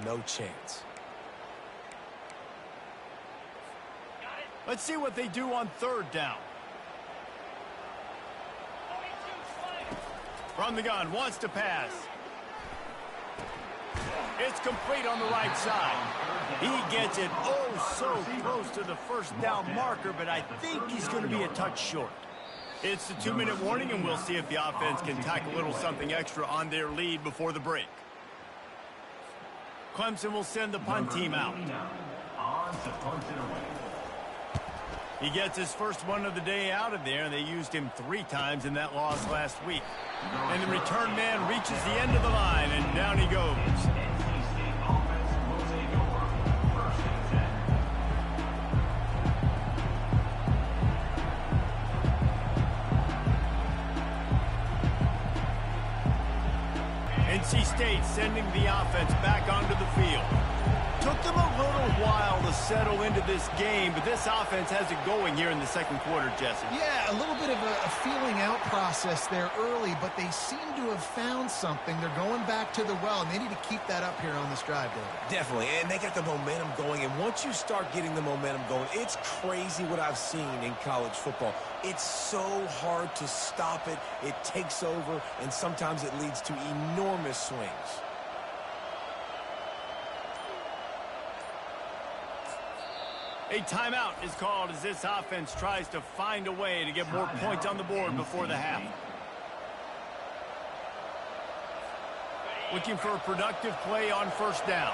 no chance. Let's see what they do on third down. From the gun, wants to pass. It's complete on the right side. He gets it oh so close to the first down marker, but I think he's going to be a touch short. It's the 2-minute warning, and we'll see if the offense can tack a little something extra on their lead before the break. Clemson will send the punt team out. He gets his first one of the day out of there, and they used him 3 times in that loss last week. And the return man reaches the end of the line, and down he goes. NC State sending the offense back onto the field. Took them a little while to settle into this game, but this offense has it going here in the second quarter, Jesse. Yeah, a little bit of a feeling out process there early, but they seem to have found something. They're going back to the well, and they need to keep that up here on this drive, David. Definitely, and they got the momentum going, and once you start getting the momentum going, it's crazy what I've seen in college football. It's so hard to stop it. It takes over, and sometimes it leads to enormous swings. A timeout is called as this offense tries to find a way to get more points on the board before the half. Looking for a productive play on first down.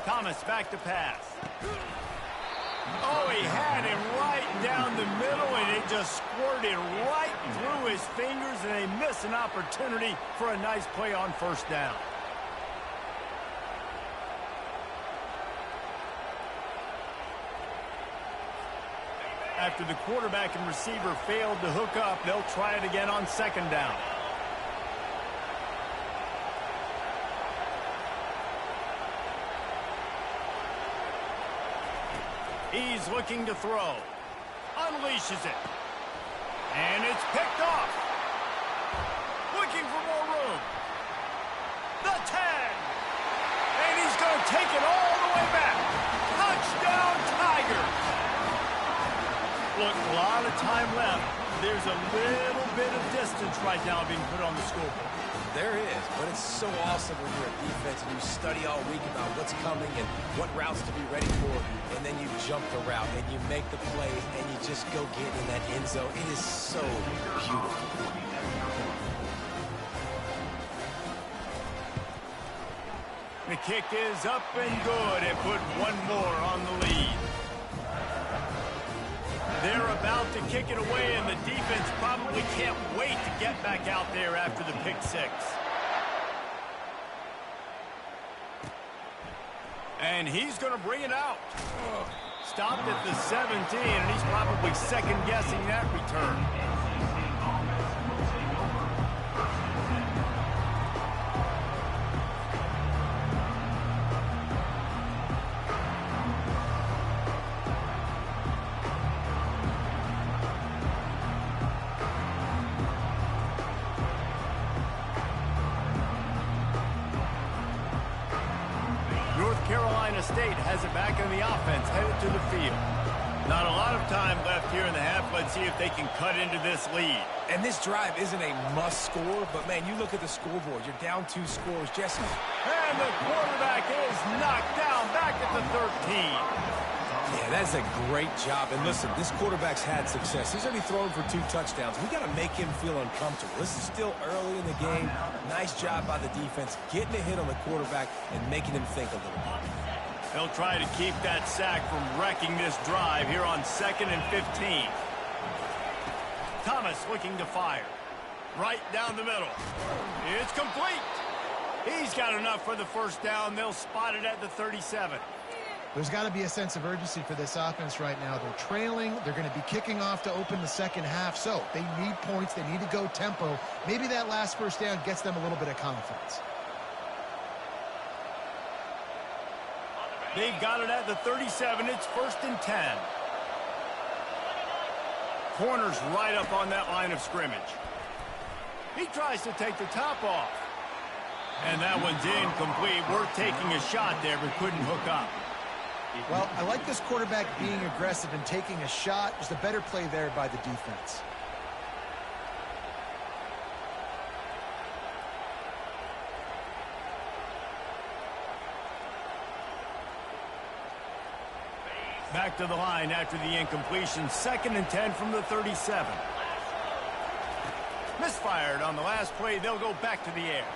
Thomas back to pass. Oh, he had him right down the middle, and it just squirted right through his fingers, and they miss an opportunity for a nice play on first down. After the quarterback and receiver failed to hook up, they'll try it again on second down. He's looking to throw. Unleashes it. And it's picked off. Looking for more room. The 10. And he's going to take it all the way back. Touchdown, Tigers. Look, a lot of time left. There's a little bit of distance right now being put on the scoreboard. There is, but it's so awesome when you're a defense and you study all week about what's coming and what routes to be ready for, and then you jump the route and you make the play and you just go get in that end zone. It is so beautiful. The kick is up and good and put one more on the lead. They're about to kick it away, and the defense probably can't wait to get back out there after the pick six. And he's going to bring it out. Stopped at the 17, and he's probably second-guessing that return. State has it back in the offense, headed to the field. Not a lot of time left here in the half. Let's see if they can cut into this lead. And this drive isn't a must score, but man, you look at the scoreboard. You're down 2 scores, Jesse. And the quarterback is knocked down back at the 13. Yeah, that's a great job. And listen, this quarterback's had success. He's already thrown for 2 touchdowns. We got to make him feel uncomfortable. This is still early in the game. Nice job by the defense, getting a hit on the quarterback and making him think a little bit. They'll try to keep that sack from wrecking this drive here on 2nd and 15. Thomas looking to fire. Right down the middle. It's complete. He's got enough for the first down. They'll spot it at the 37. There's got to be a sense of urgency for this offense right now. They're trailing. They're going to be kicking off to open the second half. So they need points. They need to go tempo. Maybe that last first down gets them a little bit of confidence. They've got it at the 37. It's 1st and 10. corner's right up on that line of scrimmage. He tries to take the top off. And that one's incomplete. Worth taking a shot there, but couldn't hook up. Well, I like this quarterback being aggressive and taking a shot. Just a better play there by the defense. Back to the line after the incompletion. 2nd and 10 from the 37. Misfired on the last play. They'll go back to the air.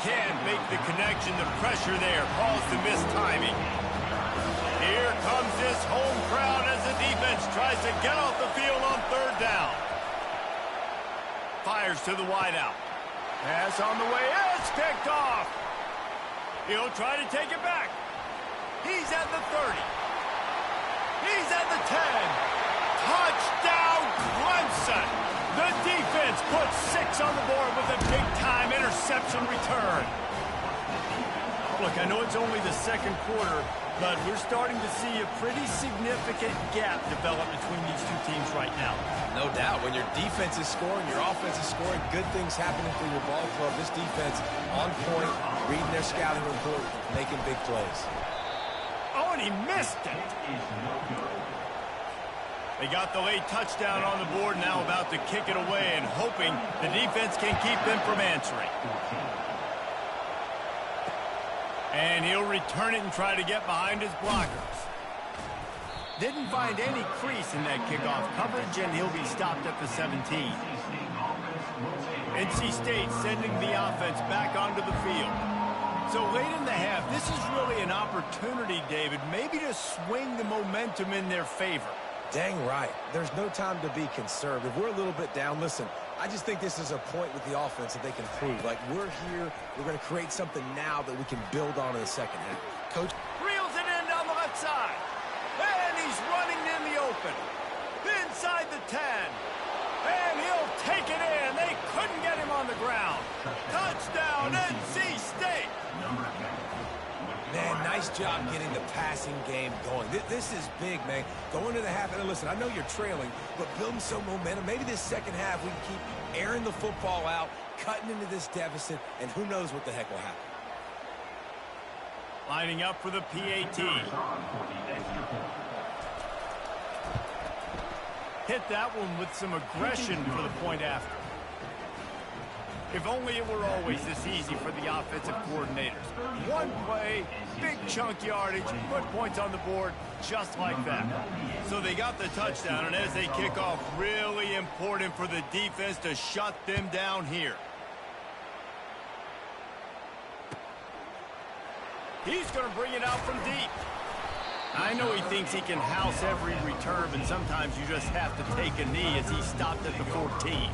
Can't make the connection. The pressure there caused the missed timing. Here comes this home crowd as the defense tries to get off the field on 3rd down. Fires to the wideout. Pass on the way. It's picked off. He'll try to take it back. He's at the 30. He's at the 10. Touchdown, Clemson. The defense puts 6 on the board with a big-time interception return. Look, I know it's only the 2nd quarter, but we're starting to see a pretty significant gap develop between these two teams right now. No doubt. When your defense is scoring, your offense is scoring, good things happening for your ball club. This defense on point, reading their scouting report, making big plays. Oh, and he missed it. They got the late touchdown on the board, now about to kick it away and hoping the defense can keep them from answering. And he'll return it and try to get behind his blockers. Didn't find any crease in that kickoff coverage, and he'll be stopped at the 17. NC State sending the offense back onto the field. So late in the half, this is really an opportunity, David, maybe to swing the momentum in their favor. Dang right. There's no time to be conservative. We're a little bit down. Listen, I just think this is a point with the offense that they can prove. Like, we're here, we're going to create something now that we can build on in the 2nd half. Coach Reels it in down the left side. And he's running in the open. Inside the 10. And he'll take it in. They couldn't get him on the ground. Touchdown, NC State. Man, nice job getting the passing game going. This is big, man. Going to the half, and listen, I know you're trailing, but building some momentum. Maybe this 2nd half we can keep airing the football out, cutting into this deficit, and who knows what the heck will happen. Lining up for the PAT. Hit that one with some aggression for the point after. If only it were always this easy for the offensive coordinators. One play, big chunk yardage, put points on the board just like that. So they got the touchdown, and as they kick off, really important for the defense to shut them down here. He's going to bring it out from deep. I know he thinks he can house every return, but sometimes you just have to take a knee as he stopped at the 14.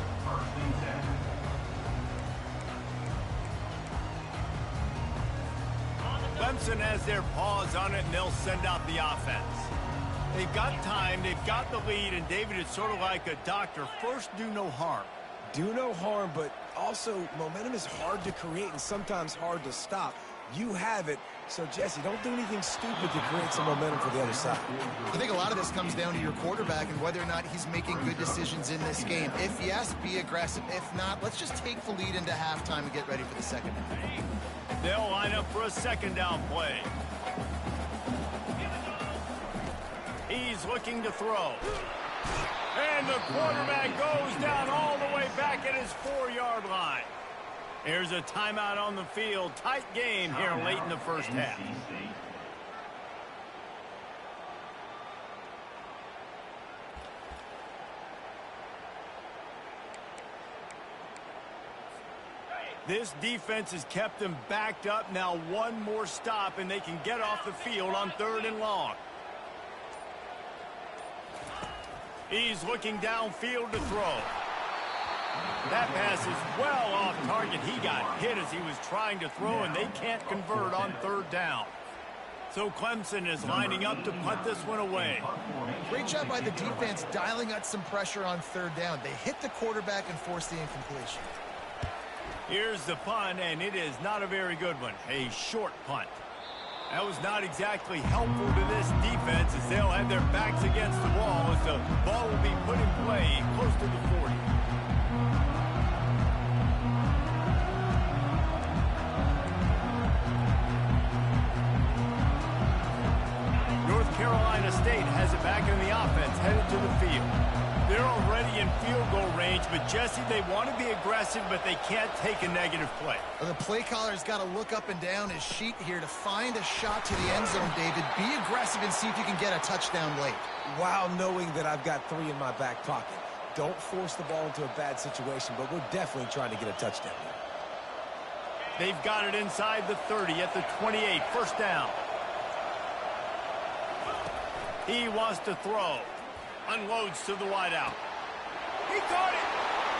Clemson has their paws on it, and they'll send out the offense. They've got time, they've got the lead, and David, it's sort of like a doctor. First, do no harm. Do no harm, but also momentum is hard to create and sometimes hard to stop. You have it. So, Jesse, don't do anything stupid to create some momentum for the other side. I think a lot of this comes down to your quarterback and whether or not he's making good decisions in this game. If yes, be aggressive. If not, let's just take the lead into halftime and get ready for the 2nd half. They'll line up for a 2nd down play. He's looking to throw. And the quarterback goes down all the way back at his 4-yard line. There's a timeout on the field. Tight game here late in the 1st half. This defense has kept them backed up. Now one more stop, and they can get off the field on 3rd and long. He's looking downfield to throw. That pass is well off target. He got hit as he was trying to throw, and they can't convert on 3rd down. So Clemson is lining up to punt this one away. Great job by the defense dialing up some pressure on 3rd down. They hit the quarterback and forced the incompletion. Here's the punt, and it is not a very good one. A short punt. That was not exactly helpful to this defense as they'll have their backs against the wall as the ball will be put in play close to the 40. North Carolina State has it back in the offense, headed to the field. They're already in field goal range, but Jesse, they want to be aggressive, but they can't take a negative play. Well, the play caller's got to look up and down his sheet here to find a shot to the end zone, David. Be aggressive and see if you can get a touchdown late. While knowing that I've got 3 in my back pocket. Don't force the ball into a bad situation, but we're definitely trying to get a touchdown here. They've got it inside the 30 at the 28, first down. He wants to throw. Unloads to the wideout. He caught it.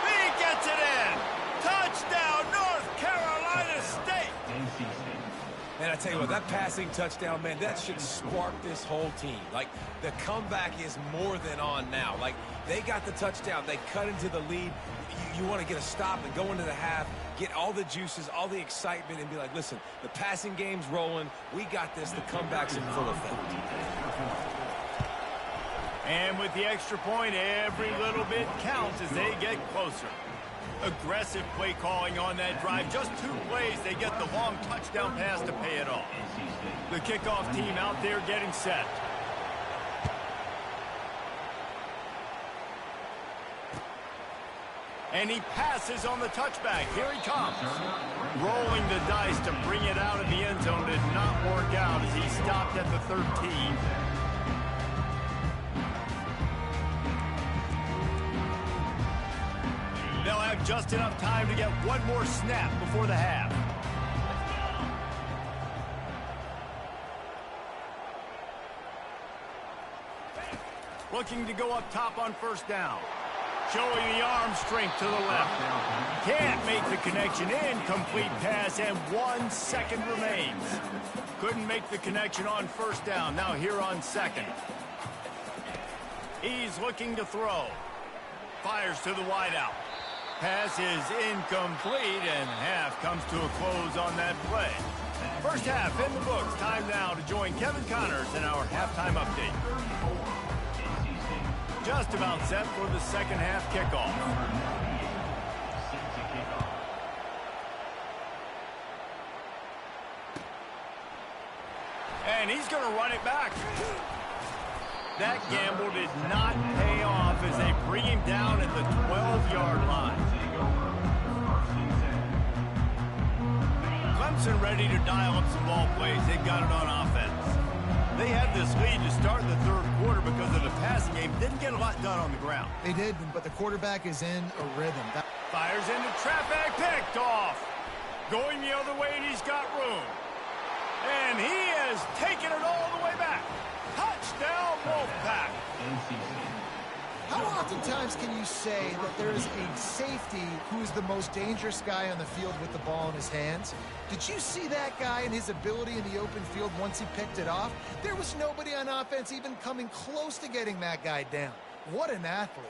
He gets it in. Touchdown, North Carolina State. And I tell you what, that passing touchdown, man, that should spark this whole team. Like, the comeback is more than on now. Like, they got the touchdown. They cut into the lead. You want to get a stop and go into the half, get all the juices, all the excitement, and be like, listen, the passing game's rolling. We got this. The comeback's in full effect. And with the extra point, every little bit counts as they get closer. Aggressive play calling on that drive. Just 2 plays, they get the long touchdown pass to pay it off. The kickoff team out there getting set. And he passes on the touchback. Here he comes. Rolling the dice to bring it out of the end zone did not work out as he stopped at the 13. They'll have just enough time to get one more snap before the half. Looking to go up top on first down. Showing the arm strength to the left. Can't make the connection. Incomplete pass, and 1 second remains. Couldn't make the connection on first down. Now here on second. He's looking to throw. Fires to the wideout. Pass is incomplete, and half comes to a close on that play. First half in the books. Time now to join Kevin Connors in our halftime update. Just about set for the second half kickoff. And he's going to run it back. That gamble did not pay off as they bring him down at the 12-yard line. Clemson ready to dial up some ball plays. They've got it on offense. They had this lead to start the third quarter because of the passing game. Didn't get a lot done on the ground. They did, but the quarterback is in a rhythm. Fires into traffic, picked off. Going the other way, and he's got room. And he has taken it all the way back. Touchdown, Wolfpack. How oftentimes can you say that there is a safety who is the most dangerous guy on the field with the ball in his hands? Did you see that guy and his ability in the open field once he picked it off? There was nobody on offense even coming close to getting that guy down. What an athlete.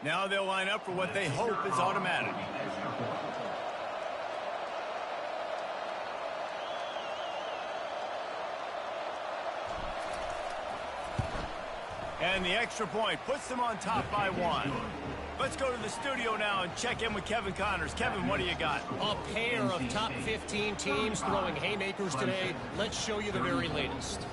Now they'll line up for what they hope is automatic. And the extra point puts them on top by 1. Let's go to the studio now and check in with Kevin Connors. Kevin, what do you got? A pair of top 15 teams throwing haymakers today. Let's show you the very latest.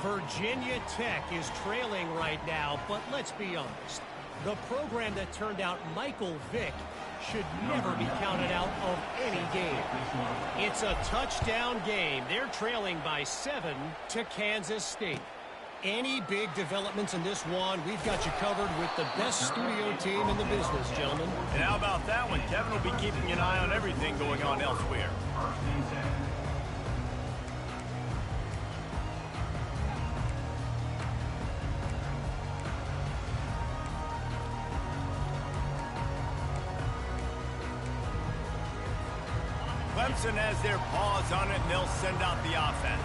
Virginia Tech is trailing right now, but let's be honest. The program that turned out Michael Vick should never be counted out of any game. It's a touchdown game. They're trailing by 7 to Kansas State. Any big developments in this one, we've got you covered with the best studio team in the business, gentlemen. And how about that one? Kevin will be keeping an eye on everything going on elsewhere. Clemson has their paws on it, and they'll send out the offense.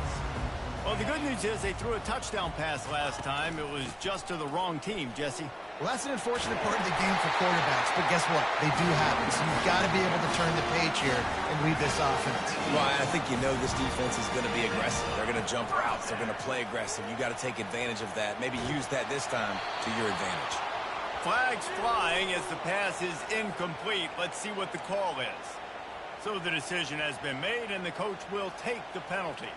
Well, the good news is they threw a touchdown pass last time. It was just to the wrong team, Jesse. Well, that's an unfortunate part of the game for quarterbacks, but guess what? They do happen, so you've got to be able to turn the page here and lead this offense. Well, I think you know this defense is going to be aggressive. They're going to jump routes. They're going to play aggressive. You got to take advantage of that. Maybe use that this time to your advantage. Flags flying as the pass is incomplete. Let's see what the call is. So the decision has been made, and the coach will take the penalty.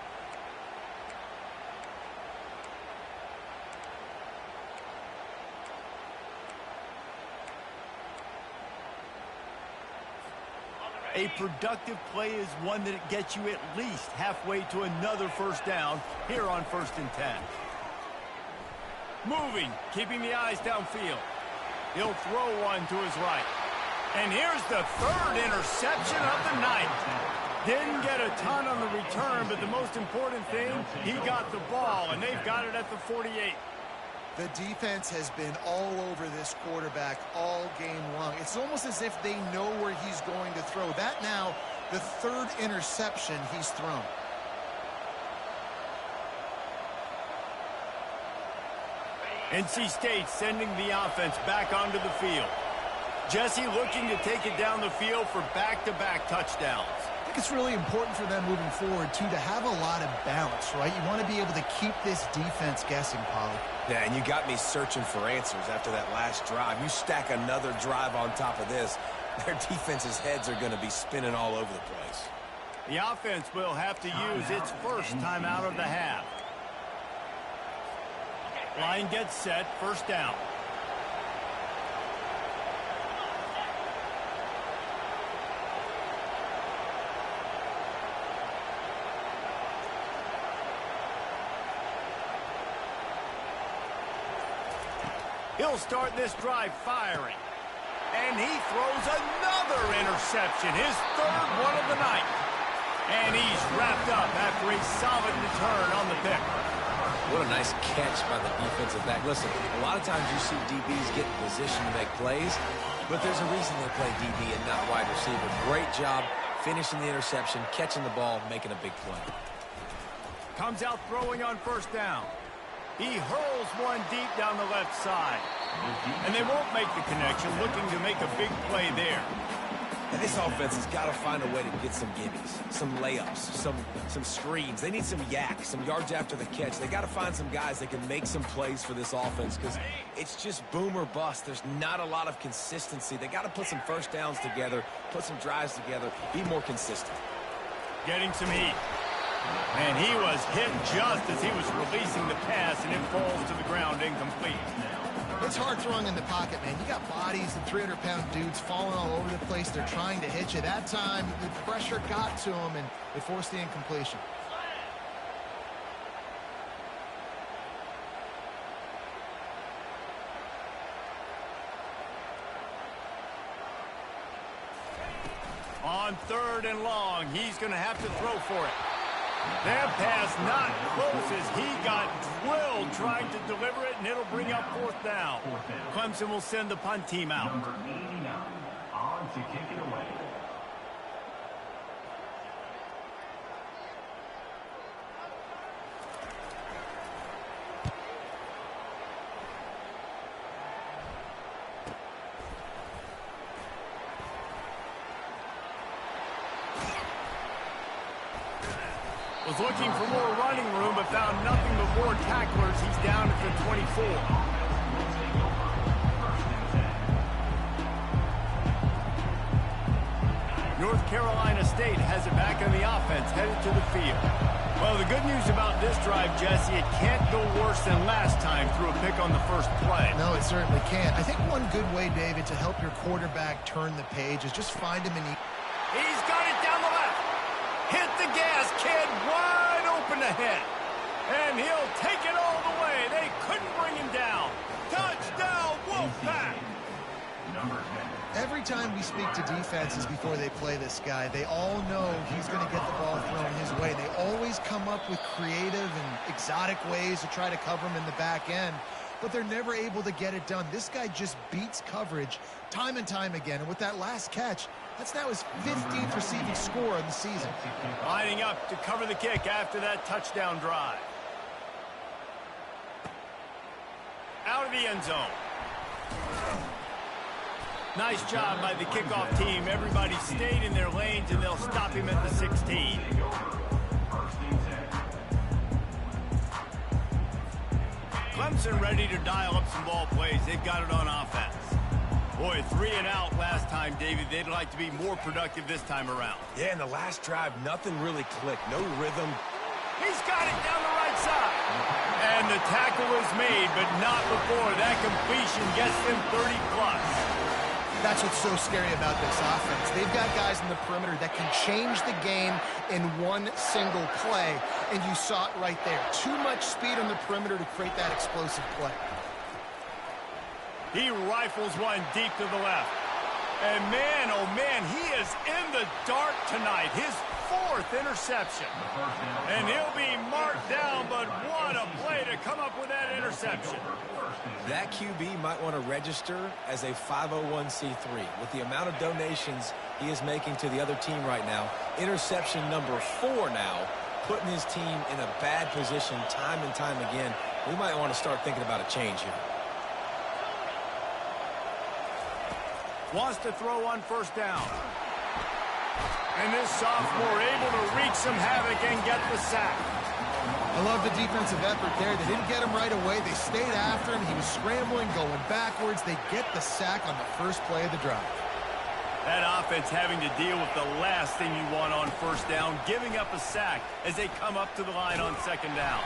A productive play is one that gets you at least halfway to another first down here on 1st and 10. Moving, keeping the eyes downfield. He'll throw one to his right. And here's the 3rd interception of the night. Didn't get a ton on the return, but the most important thing, he got the ball, and they've got it at the 48. The defense has been all over this quarterback all game long. It's almost as if they know where he's going to throw. That now, the 3rd interception he's thrown. NC State sending the offense back onto the field. Jesse looking to take it down the field for back-to-back touchdowns. I think it's really important for them moving forward, too, to have a lot of balance, right? You want to be able to keep this defense guessing, Polly. Yeah, and you got me searching for answers after that last drive. You stack another drive on top of this, their defense's heads are going to be spinning all over the place. The offense will have to use its first time out of the half. Line gets set, 1st down. He'll start this drive firing. And he throws another interception, his 3rd one of the night. And he's wrapped up after a solid return on the pick. What a nice catch by the defensive back. Listen, a lot of times you see DBs get in position to make plays, but there's a reason they play DB and not wide receiver. Great job finishing the interception, catching the ball, making a big play. Comes out throwing on 1st down. He hurls one deep down the left side. And they won't make the connection, looking to make a big play there. And this offense has got to find a way to get some gimmies, some layups, some screens. They need some yak, some yards after the catch. They got to find some guys that can make some plays for this offense because it's just boom or bust. There's not a lot of consistency. They got to put some first downs together, put some drives together, be more consistent. Getting some heat. And he was hit just as he was releasing the pass, and it falls to the ground incomplete. It's hard throwing in the pocket, man. You got bodies and 300-pound dudes falling all over the place. They're trying to hit you. That time, the pressure got to him, and it forced the incompletion. On 3rd and long, he's going to have to throw for it. That pass not close as he got drilled trying to deliver it, and it'll bring up 4th down. Clemson will send the punt team out. Number 89 on to kick it away. Was looking for more running room, but found nothing but more tacklers. He's down at the 24. North Carolina State has it back on the offense, headed to the field. Well, the good news about this drive, Jesse, it can't go worse than last time through a pick on the first play. No, it certainly can't. I think one good way, David, to help your quarterback turn the page is just find him in the... He's got it down the left. Hit the gas, kid, wide open ahead. And he'll take it all the way. They couldn't bring him down. Touchdown, Wolfpack. Number 10. Every time we speak to defenses before they play this guy, they all know he's going to get the ball thrown his way. They always come up with creative and exotic ways to try to cover him in the back end, but they're never able to get it done. This guy just beats coverage time and time again, and with that last catch, that's now his 15th receiving score of the season. Lining up to cover the kick after that touchdown drive. Out of the end zone. Nice job by the kickoff team. Everybody stayed in their lanes, and they'll stop him at the 16. Clemson ready to dial up some ball plays. They've got it on offense. Boy, 3 and out last time, David. They'd like to be more productive this time around. Yeah, in the last drive, nothing really clicked. No rhythm. He's got it down the right side. And the tackle is made, but not before that completion gets them 30-plus. That's what's so scary about this offense. They've got guys in the perimeter that can change the game in one single play, and you saw it right there. Too much speed on the perimeter to create that explosive play. He rifles one deep to the left. And man, oh man, he is in the dark tonight. His 4th interception. And he'll be marked down, but what a play to come up with that interception. That QB might want to register as a 501c3. With the amount of donations he is making to the other team right now, interception number 4 now, putting his team in a bad position time and time again. We might want to start thinking about a change here. Wants to throw on 1st down. And this sophomore able to wreak some havoc and get the sack. I love the defensive effort there. They didn't get him right away. They stayed after him. He was scrambling, going backwards. They get the sack on the first play of the drive. That offense having to deal with the last thing you want on 1st down, giving up a sack as they come up to the line on 2nd down.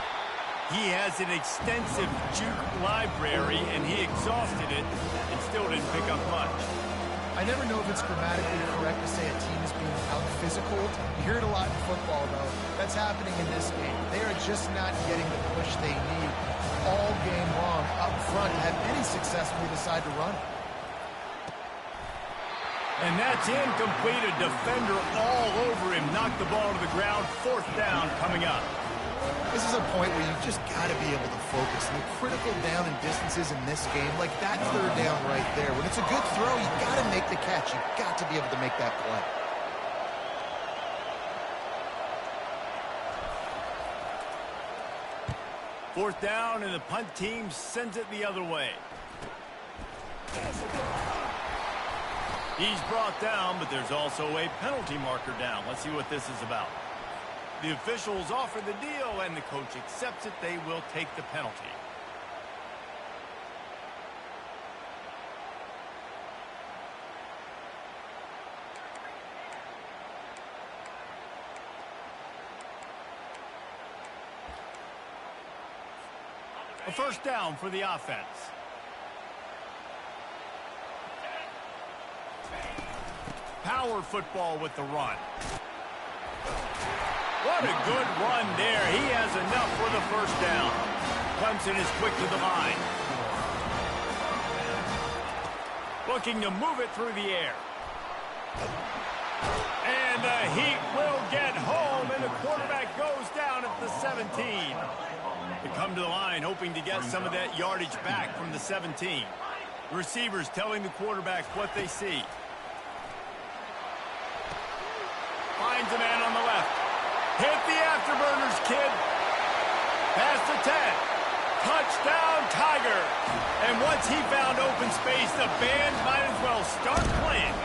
He has an extensive juke library, and he exhausted it and still didn't pick up much. I never know if it's grammatically correct to say a team is being out-physical. You hear it a lot in football, though. That's happening in this game. They are just not getting the push they need all game long up front to have any success when they decide to run. And that's incomplete. A defender all over him. Knocked the ball to the ground. 4th down coming up. This is a point where you've just got to be able to focus. And the critical down and distances in this game, like that 3rd down right there. When it's a good throw, you got to make the catch. You've got to be able to make that play. Fourth down, and the punt team sends it the other way. He's brought down, but there's also a penalty marker down. Let's see what this is about. The officials offer the deal, and the coach accepts it. They will take the penalty. A 1st down for the offense. Power football with the run. What a good run there. He has enough for the 1st down. Clemson is quick to the line. Looking to move it through the air. And the Heat will get home, and the quarterback goes down at the 17. They come to the line hoping to get some of that yardage back from the 17. The receivers telling the quarterback what they see. Finds a man on the left. Hit the afterburners, kid. Pass to 10. Touchdown, Tiger. And once he found open space, the band might as well start playing.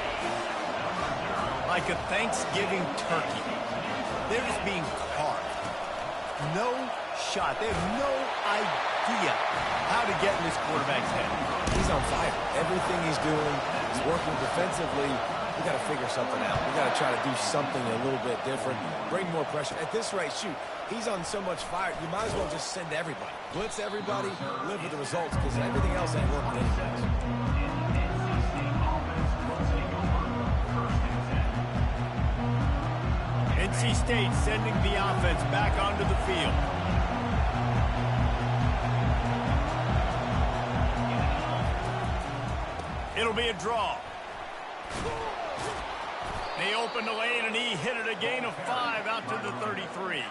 Like a Thanksgiving turkey. They're just being carved. No shot. They have no idea how to get in this quarterback's head. He's on fire. Everything he's doing is working defensively. We got to figure something out. We got to try to do something a little bit different. Bring more pressure. At this rate, shoot, he's on so much fire, you might as well just send everybody. Blitz everybody, live with the results, because everything else ain't working anyways. NC State sending the offense back onto the field. It'll be a draw. They opened the lane, and he hit it a gain of 5 out to the 33.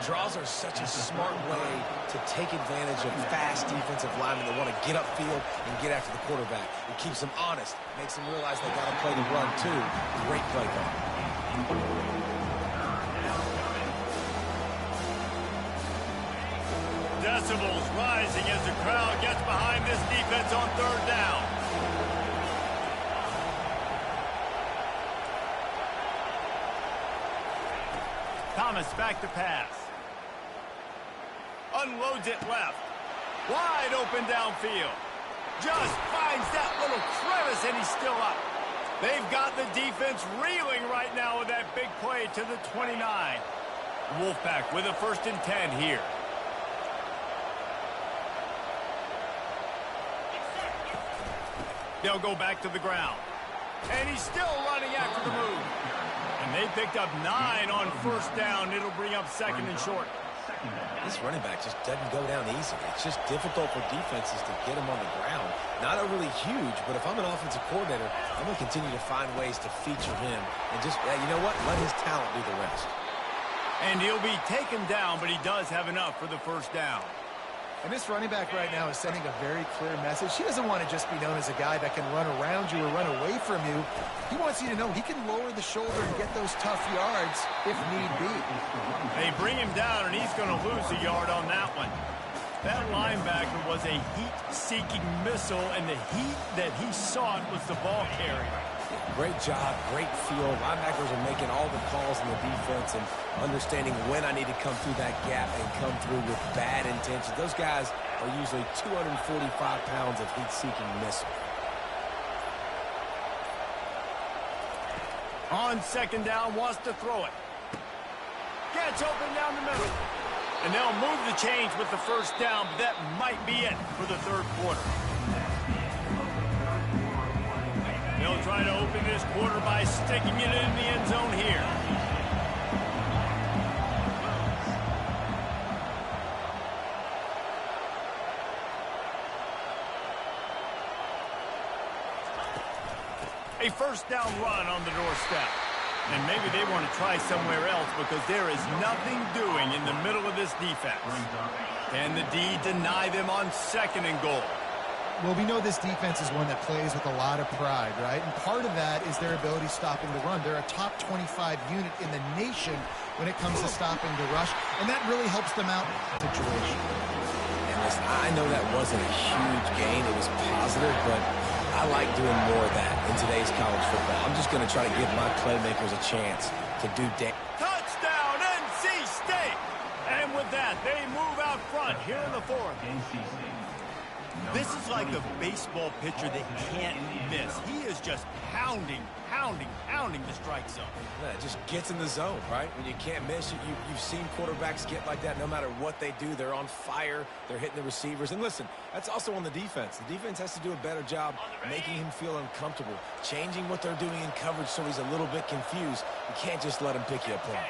Draws are such a smart way to take advantage of fast defensive linemen that want to get upfield and get after the quarterback. It keeps them honest, makes them realize they got to play the run too. Great play call. decibels rising as the crowd gets behind this defense on third down. Thomas back to pass. Unloads it left. Wide open downfield. Just finds that little crevice, and he's still up. They've got the defense reeling right now with that big play to the 29. Wolfpack with a 1st and 10 here. They'll go back to the ground. And he's still running after the move. And they picked up 9 on 1st down. It'll bring up 2nd and short. This running back just doesn't go down easy. It's just difficult for defenses to get him on the ground. Not overly huge, but if I'm an offensive coordinator, I'm going to continue to find ways to feature him. And just, you know what? Let his talent do the rest. And he'll be taken down, but he does have enough for the 1st down. And this running back right now is sending a very clear message. He doesn't want to just be known as a guy that can run around you or run away from you. He wants you to know he can lower the shoulder and get those tough yards if need be. They bring him down, and he's going to lose a yard on that one. That linebacker was a heat-seeking missile, and the heat that he sought was the ball carrier. Great job, great feel. Linebackers are making all the calls in the defense and understanding when I need to come through that gap and come through with bad intentions. Those guys are usually 245 pounds of heat-seeking missile. On 2nd down, wants to throw it. Gets open down the middle. And they'll move the chains with the 1st down, but that might be it for the 3rd quarter. They'll try to open this quarter by sticking it in the end zone here. A 1st down run on the doorstep. And maybe they want to try somewhere else because there is nothing doing in the middle of this defense. Can the D deny them on 2nd and goal? Well, we know this defense is one that plays with a lot of pride, right? And part of that is their ability stopping the run. They're a top 25 unit in the nation when it comes to stopping the rush, and that really helps them out in the situation. And listen, I know that wasn't a huge gain. It was positive, but I like doing more of that in today's college football. I'm just going to try to give my playmakers a chance to do damage. Touchdown, NC State! And with that, they move out front here in the 4th. This is like a baseball pitcher that can't miss. He is just pounding the strike zone. Yeah, it just gets in the zone, right? When you can't miss, you've seen quarterbacks get like that no matter what they do. They're on fire. They're hitting the receivers. And listen, that's also on the defense. The defense has to do a better job making him feel uncomfortable, changing what they're doing in coverage so he's a little bit confused. You can't just let him pick you apart.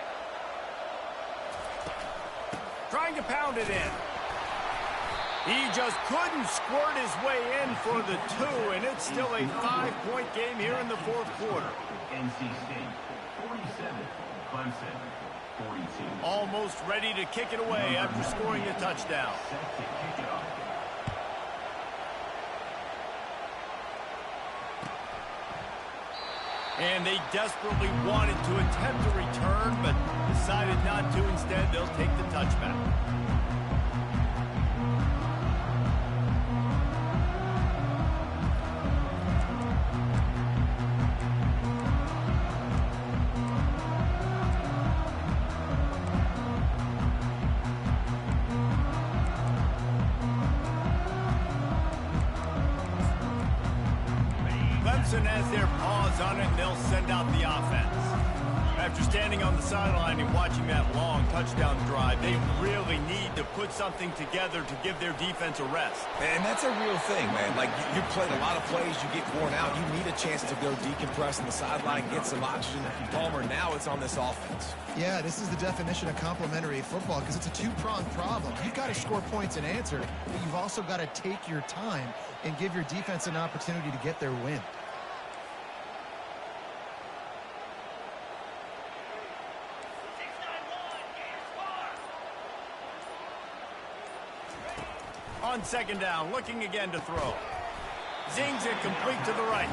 Trying to pound it in. He just couldn't squirt his way in for the 2, and it's still a 5-point game here in the 4th quarter. NC State, 47, Clemson, 42. Almost ready to kick it away after scoring a touchdown. Set to kick it off. And they desperately wanted to attempt a return, but decided not to. Instead, they'll take the touchback. Clemson has their paws on it, and they'll send out the offense. After standing on the sideline and watching that long touchdown drive, they really need to put something together to give their defense a rest. And that's a real thing, man. Like, you played a lot of plays, you get worn out. You need a chance to go decompress on the sideline, get some oxygen. Palmer, now it's on this offense. Yeah, this is the definition of complementary football because it's a two-pronged problem. You've got to score points and answer, but you've also got to take your time and give your defense an opportunity to get their win. On 2nd down, looking again to throw. Zings it complete to the right.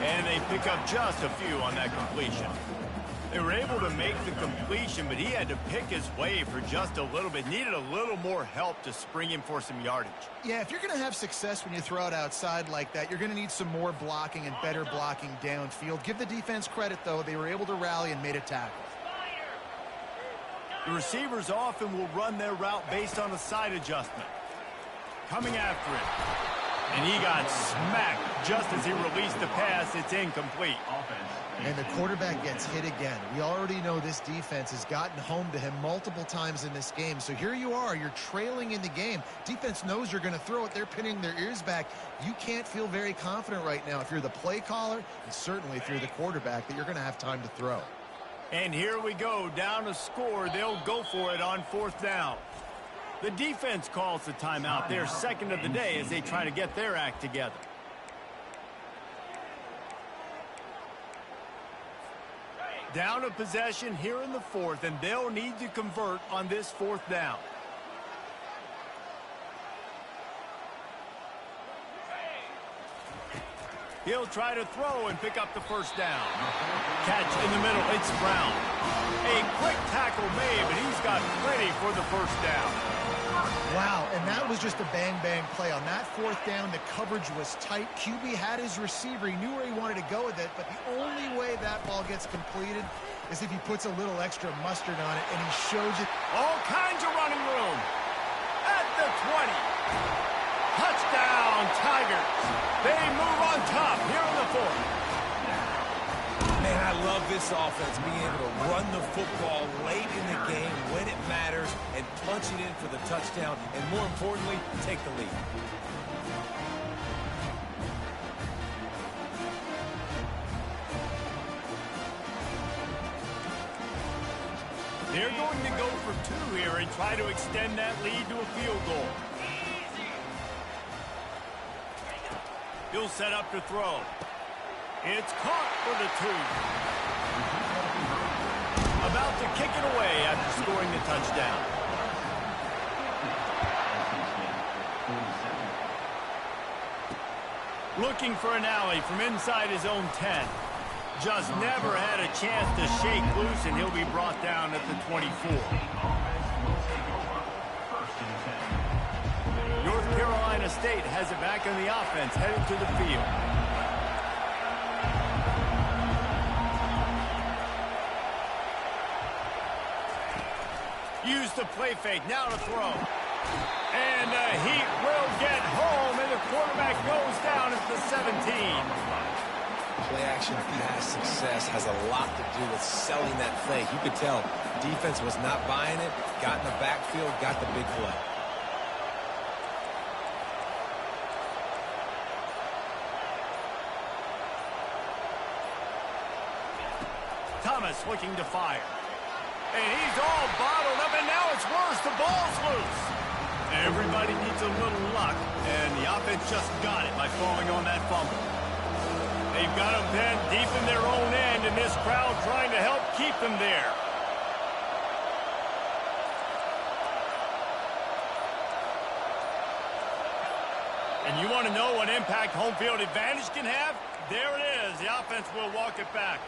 And they pick up just a few on that completion. They were able to make the completion, but he had to pick his way for just a little bit. Needed a little more help to spring him for some yardage. Yeah, if you're going to have success when you throw it outside like that, you're going to need some more blocking and better blocking downfield. Give the defense credit, though. They were able to rally and made a tackle. The receivers often will run their route based on a side adjustment. Coming after it. And he got smacked just as he released the pass. It's incomplete. And the quarterback gets hit again. We already know this defense has gotten home to him multiple times in this game. So here you are. You're trailing in the game. Defense knows you're going to throw it. They're pinning their ears back. You can't feel very confident right now if you're the play caller, and certainly if you're the quarterback, that you're going to have time to throw. And here we go. Down to score. They'll go for it on 4th down. The defense calls the timeout. Their second of the day as they try to get their act together. Down a possession here in the 4th, and they'll need to convert on this 4th down. He'll try to throw and pick up the 1st down. Catch in the middle. It's Brown. A quick tackle made, but he's got plenty for the 1st down. Wow, and that was just a bang-bang play. On that 4th down, the coverage was tight. QB had his receiver. He knew where he wanted to go with it, but the only way that ball gets completed is if he puts a little extra mustard on it, and he shows it. All kinds of running room. At the 20. Touchdown, Tigers. They move on top here in the 4th. Man, I love this offense, being able to run the football late in the game when it matters and punch it in for the touchdown, and more importantly, take the lead. They're going to go for 2 here and try to extend that lead to a field goal. He'll set up to throw. It's caught for the 2. About to kick it away after scoring the touchdown. Looking for an alley from inside his own 10. Just never had a chance to shake loose, and he'll be brought down at the 24. North Carolina State has it back on the offense, headed to the field. Use the play fake, now to throw. And the Heat will get home, and the quarterback goes down at the 17. Play-action pass success has a lot to do with selling that fake. You could tell defense was not buying it, got in the backfield, got the big play. Thomas looking to fire. And he's all bottled up, and now it's worse. The ball's loose. Everybody needs a little luck, and the offense just got it by falling on that fumble. They've got them pinned deep in their own end, and this crowd trying to help keep them there. And you want to know what impact home field advantage can have? There it is. The offense will walk it back.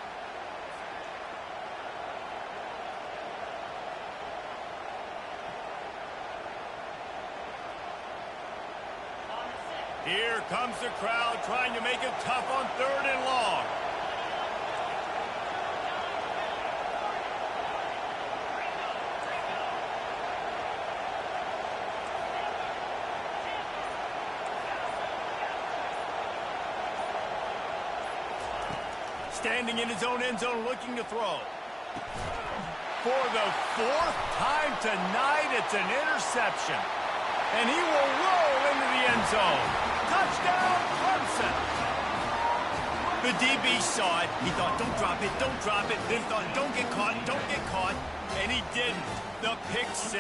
Here comes the crowd trying to make it tough on 3rd and long. Standing in his own end zone looking to throw. For the 4th time tonight, it's an interception. And he will roll into the end zone. Touchdown, Clemson. The DB saw it. He thought, don't drop it, don't drop it. Then he thought, don't get caught, don't get caught. And he didn't. The pick 6.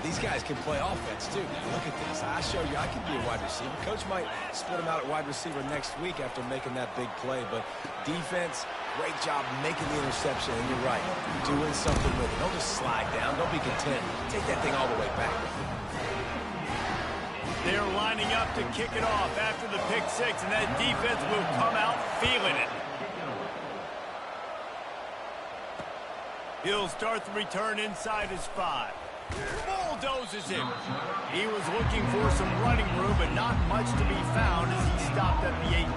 These guys can play offense, too. Now, look at this. I show you I can be a wide receiver. Coach might split him out at wide receiver next week after making that big play. But defense, great job making the interception. And you're right, doing something with it. Don't just slide down. Don't be content. Take that thing all the way back. They're lining up to kick it off after the pick 6, and that defense will come out feeling it. He'll start the return inside his 5. Bulldozes him. He was looking for some running room, but not much to be found as he stopped at the 18.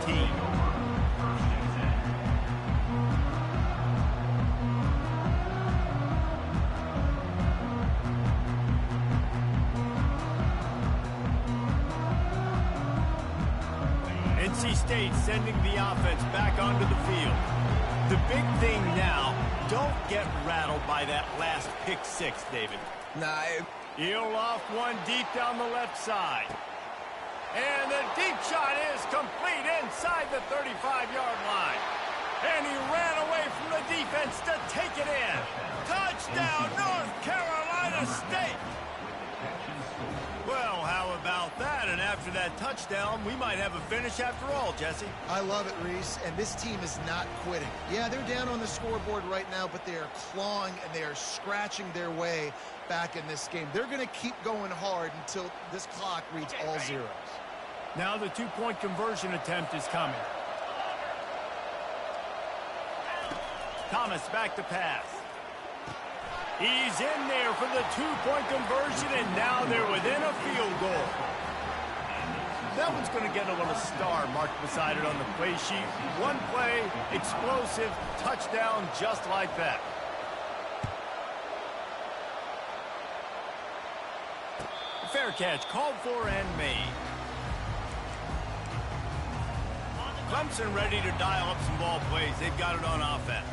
NC State sending the offense back onto the field. The big thing now, don't get rattled by that last pick 6, David. Nah, He'll loft one deep down the left side. And the deep shot is complete inside the 35-yard line. And he ran away from the defense to take it in. Touchdown, North Carolina State! Well, how about that? And after that touchdown, we might have a finish after all, Jesse. I love it, Reese, and this team is not quitting. Yeah, they're down on the scoreboard right now, but they are clawing and they are scratching their way back in this game. They're going to keep going hard until this clock reads all zeros. Now the two-point conversion attempt is coming. Thomas back to pass. He's in there for the two-point conversion, and now they're within a field goal. That one's going to get a little star marked beside it on the play sheet. One play, explosive, touchdown just like that. Fair catch called for and made. Clemson ready to dial up some ball plays. They've got it on offense.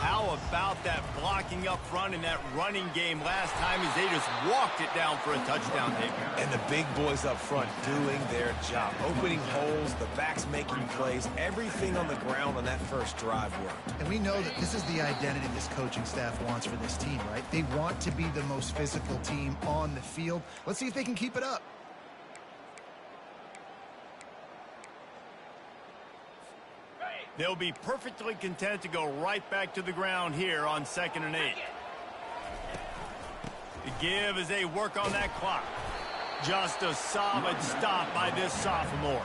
How about that blocking up front in that running game last time as they just walked it down for a touchdown, Dave? and the big boys up front doing their job. Opening holes, the backs making plays, everything on the ground on that first drive worked. And we know that this is the identity this coaching staff wants for this team, right? They want to be the most physical team on the field. Let's see if they can keep it up. They'll be perfectly content to go right back to the ground here on 2nd and 8. The give as they work on that clock. Just a solid stop by this sophomore.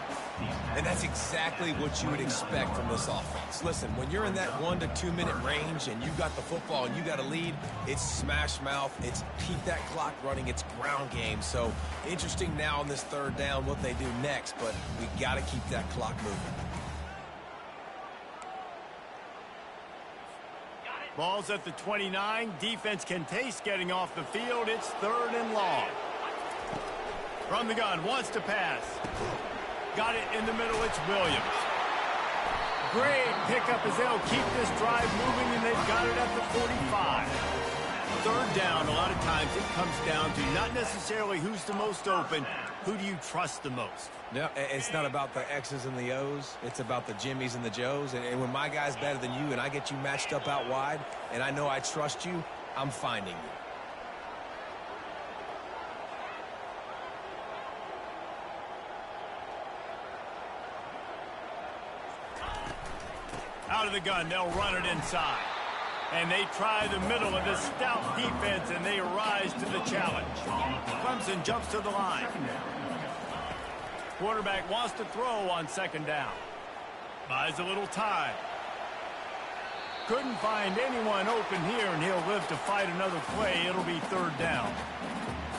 And that's exactly what you would expect from this offense. Listen, when you're in that 1 to 2 minute range and you got the football and you got a lead, it's smash mouth, it's keep that clock running, it's ground game. So interesting now on this 3rd down what they do next, but we got to keep that clock moving. Ball's at the 29. Defense can taste getting off the field. It's 3rd and long. From the gun, wants to pass. Got it in the middle. It's Williams. Great pickup as they'll keep this drive moving, and they've got it at the 45. 3rd down, a lot of times it comes down to not necessarily who's the most open, who do you trust the most? No, it's not about the X's and the O's. It's about the Jimmys and the Joes. And when my guy's better than you and I get you matched up out wide and I know I trust you, I'm finding you. Out of the gun, they'll run it inside. And they try the middle of this stout defense, and they rise to the challenge. Clemson jumps to the line. Quarterback wants to throw on 2nd down. Buys a little time. Couldn't find anyone open here, and he'll live to fight another play. It'll be 3rd down.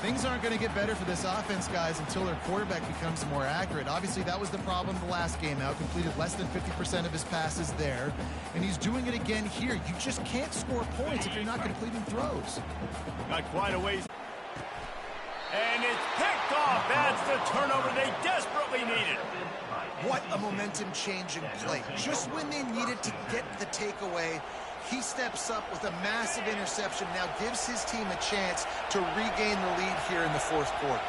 Things aren't going to get better for this offense, guys, until their quarterback becomes more accurate. Obviously, that was the problem the last game out. Completed less than 50% of his passes there. And he's doing it again here. You just can't score points if you're not completing throws. Got quite a ways. And it's picked off. That's the turnover they desperately needed. What a momentum-changing play. Just when they needed to get the takeaway, he steps up with a massive interception, now gives his team a chance to regain the lead here in the 4th quarter.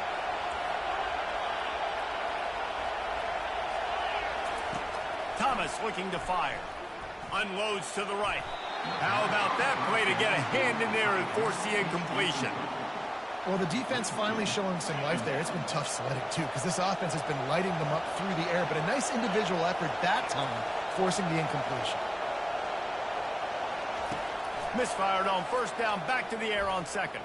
Thomas looking to fire. Unloads to the right. How about that play to get a hand in there and force the incompletion? Well, the defense finally showing some life there. It's been tough sledding, too, because this offense has been lighting them up through the air, but a nice individual effort that time, forcing the incompletion. Misfired on 1st down, back to the air on 2nd.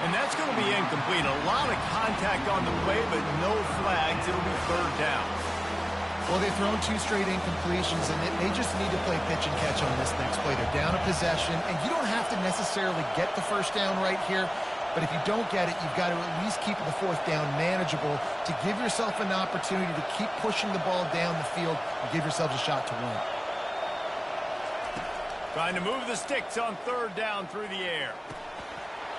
And that's going to be incomplete. A lot of contact on the way, but no flags. It'll be 3rd down. Well, they've thrown 2 straight incompletions, and they just need to play pitch and catch on this next play. They're down a possession, and you don't have to necessarily get the first down right here, but if you don't get it, you've got to at least keep the 4th down manageable to give yourself an opportunity to keep pushing the ball down the field and give yourselves a shot to win. Trying to move the sticks on 3rd down through the air.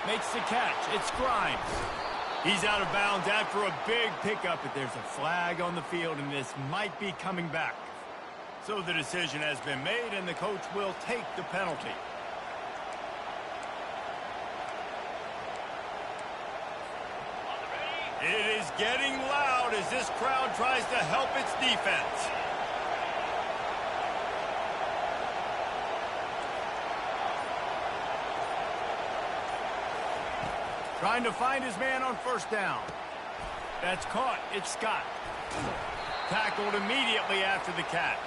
Makes the catch. It's Grimes. He's out of bounds after a big pickup, but there's a flag on the field, and this might be coming back. So the decision has been made, and the coach will take the penalty. It is getting loud as this crowd tries to help its defense. Trying to find his man on 1st down. That's caught. It's Scott. Tackled immediately after the catch.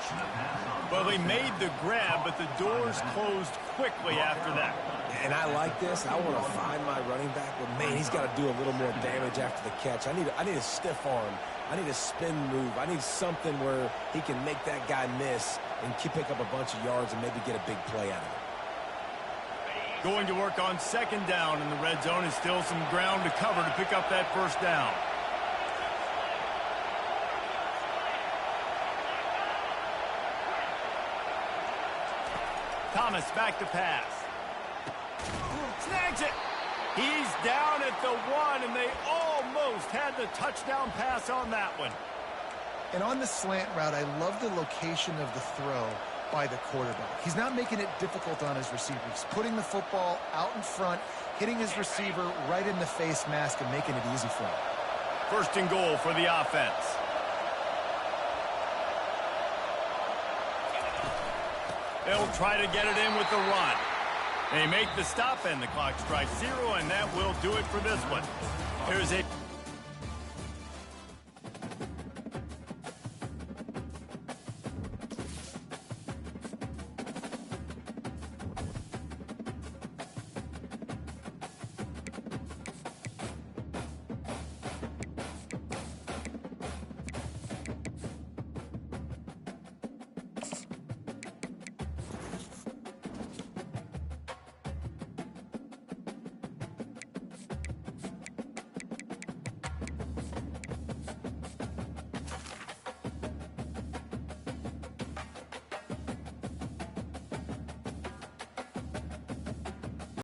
Well, he made the grab, but the doors closed quickly after that. And I like this. I want to find my running back, but man, he's got to do a little more damage after the catch. I need a stiff arm. I need a spin move. I need something where he can make that guy miss and pick up a bunch of yards and maybe get a big play out of it. Going to work on 2nd down in the red zone is still some ground to cover to pick up that 1st down. Thomas back to pass. Snags it. He's down at the 1, and they almost had the touchdown pass on that one. And on the slant route, I love the location of the throw by the quarterback. He's not making it difficult on his receiver. He's putting the football out in front, hitting his receiver right in the face mask and making it easy for him. 1st and goal for the offense. They'll try to get it in with the run. They make the stop, and the clock strikes 0, and that will do it for this one. Here's a